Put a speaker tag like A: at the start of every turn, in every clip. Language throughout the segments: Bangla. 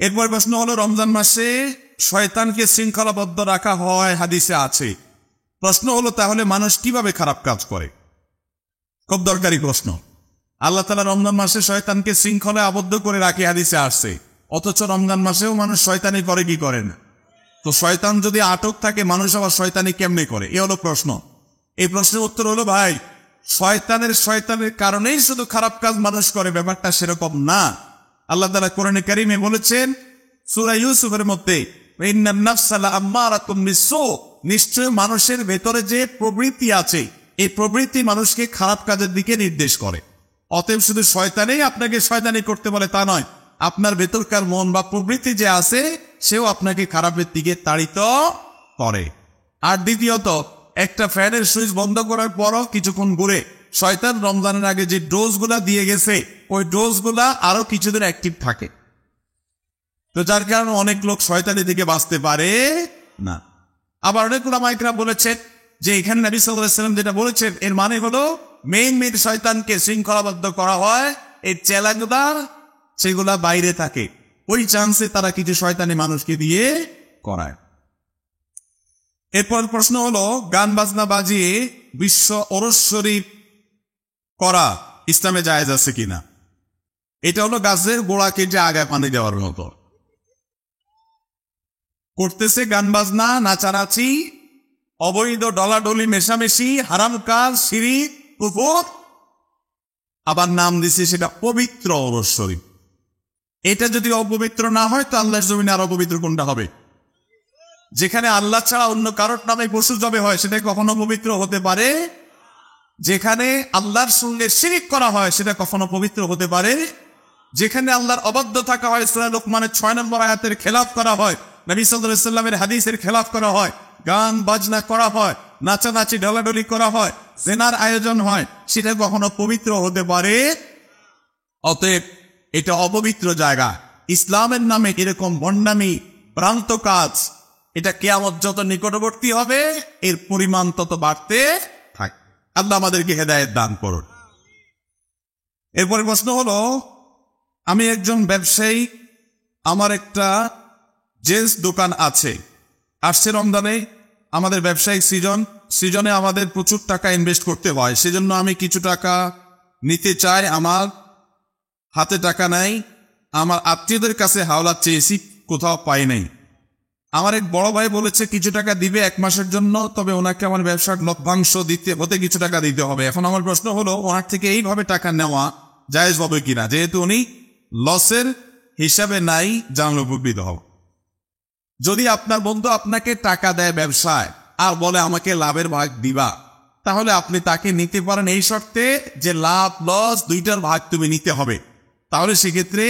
A: এরপর প্রশ্ন হলো, রমজান মাসে শয়তানকে শৃঙ্খলাবদ্ধ রাখা হয়, হাদিসে আছে। প্রশ্ন হলো, তাহলে মানুষ কিভাবে খারাপ কাজ করে? খুব দরকারি প্রশ্ন। আল্লাহ তাআলা রমজান মাসে শয়তানকে শৃঙ্খলায় আবদ্ধ করে রাখে, হাদিসে আসছে। অথচ রমজান মাসেও মানুষ শয়তানি করে কি করে না? তো শয়তান যদি আটক থাকে, মানুষ আবার শয়তানি কেমনে করে? এ হলো প্রশ্ন। এই প্রশ্নের উত্তর হলো, ভাই, শয়তানের কারণেই শুধু খারাপ কাজ মানুষ করে, ব্যাপারটা সেরকম না। আল্লাহ তাআলা কোরআনে কারিমে বলেছেন সূরা ইউসুফের মধ্যে, ইন্নান নাফসা লাআম্মারাতুম বিসসু, নিশ্চয় মানুষের ভেতরে যে প্রবৃত্তি আছে, এই প্রবৃত্তি মানুষকে খারাপ কাজের দিকে নির্দেশ করে। অতএব শুধু শয়তানেই আপনাকে শয়তানি করতে বলে তা নয়, আপনার ভেতরকার মন বা প্রবৃত্তি যে আছে, সেও আপনাকে খারাপের দিকে তাড়িত করে। আর দ্বিতীয়ত, একটা ফ্যানের সুইচ বন্ধ করার পরও কিছুক্ষণ ঘুরে শয়তান রমজানের আগে যে ডোজগুলা দিয়ে গেছে, ওই ডোজগুলা আরো কিছুদিন অ্যাক্টিভ থাকে। তো যার কারণে অনেক লোক শয়তানি থেকে বাঁচতে পারে না। আবার অনেক উলামায়ে কেরাম বলেছেন যে এখানে নবী সাল্লাল্লাহু আলাইহি ওয়াসাল্লাম যেটা বলেছেন, এর মানে হলো মেইন শয়তানকে শৃঙ্খলাবদ্ধ করা হয়, এই চেলাগুলা সেগুলা বাইরে থাকে, ওই চান্সে তারা কিছু শয়তানি মানুষকে দিয়ে করায়। এরপর প্রশ্ন হলো, গান বাজনা বাজিয়ে বিশ্ব ওরস শরীফ করা ইসলামে জায়েজ আছে কিনা? এটা হলো গাছের গোড়া কেটে আগায় পানি দেওয়ার মতো। করতেছে গান বাজনা, নাচানাচি, অবৈধ ডলাডলি, মেশামেশি, হারাম কাজ, শিরক, কুফর, আবার নাম দিছে সেটা পবিত্র ওরস শরীফ। এটা যদি অপবিত্র না হয়, তো আল্লাহর জমিনে আর অপবিত্র কোনটা হবে? যেখানে আল্লাহ ছাড়া অন্য কারোর নামে পশু জবে হয়, সেটা কখনো পবিত্র হতে পারে। যেখানে আল্লাহর সঙ্গে শিরক করা হয়, সেটা কখনো পবিত্র হতে পারে। যেখানে আল্লাহর অবাধ্য থাকা হয়, সূরা লোকমানের 6 নম্বর আয়াতের খেলাফ করা হয়, নবী সাল্লাল্লাহু আলাইহি ওয়াসাল্লামের হাদিসের খেলাফ করা হয়, গান বাজনা করা হয়, নাচানাচি ঢলাঢলি করা হয়, জিনার আয়োজন হয়, সেটা কখনো পবিত্র হতে পারে। অতএব এটা অপবিত্র জায়গা। ইসলামের নামে এরকম ভণ্ডামি, ভ্রান্ত কাজ, এটা কিয়ামত যত নিকটবর্তী হবে, এর পরিমাণ তত বাড়তে থাকে। আল্লাহ আমাদেরকে হেদায়েত দান করুন। এরপরে প্রশ্ন হলো, আমি একজন ব্যবসায়ী, আমার একটা জেন্টস দোকান আছে। আসছে রমজানে আমাদের ব্যবসায়িক সিজনে আমাদের প্রচুর টাকা ইনভেস্ট করতে হয়, সেজন্য আমি কিছু টাকা নিতে চাই। আমার হাতে টাকা নাই, আমার আত্মীয়দের কাছে হাওলাত চেয়েছি, কোথাও পাই নাই। আমার এক বড় ভাই বলেছে কিছু টাকা দিবে 1 মাসের জন্য, তবে ওনাকে আমার ব্যবসার লভ্যাংশ দিতে হতে কিছু টাকা দিতে হবে। এখন আমার প্রশ্ন হলো, ওনার থেকে এইভাবে টাকা নেওয়া জায়েজ হবে কিনা, যেহেতু উনি লসের হিসাবে নাই, জানলে উপকৃত হব। যদি আপনার বন্ধু আপনাকে টাকা দেয় ব্যবসায় আর বলে আমাকে লাভের ভাগ দিবা, তাহলে আপনি তাকে নিতে পারেন, এই শর্তে যে লাভ লস দুইটার ভাগ তুমি নিতে হবে। তাহলে সেক্ষেত্রে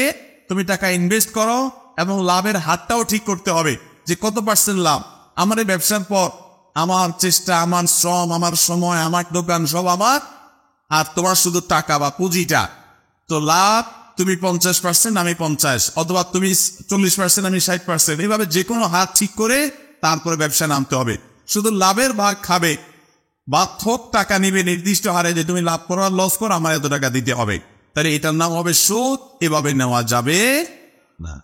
A: তুমি টাকা ইনভেস্ট করো এবং লাভের হারটাও ঠিক করতে হবে, যে কত % লাভ। আমার এই ব্যবসার পর আমার চেষ্টা, আমার শ্রম, আমার সময়, আমার দোকান সব আমার, আর তোমার শুধু টাকা বা পুঁজিটা। তো লাভ তুমি 50%, আমি 50, অথবা তুমি 40%, আমি 60%, এইভাবে যে কোনো হার ঠিক করে তারপরে ব্যবসা নামতে হবে। শুধু লাভের ভাগ খাবে বা থোক টাকা নিবে নির্দিষ্ট হারে, যে তুমি লাভ করো আর লস করো, আমার এত টাকা দিতে হবে, তাহলে এটার নাম হবে সুদ। এভাবে নেওয়া যাবে না।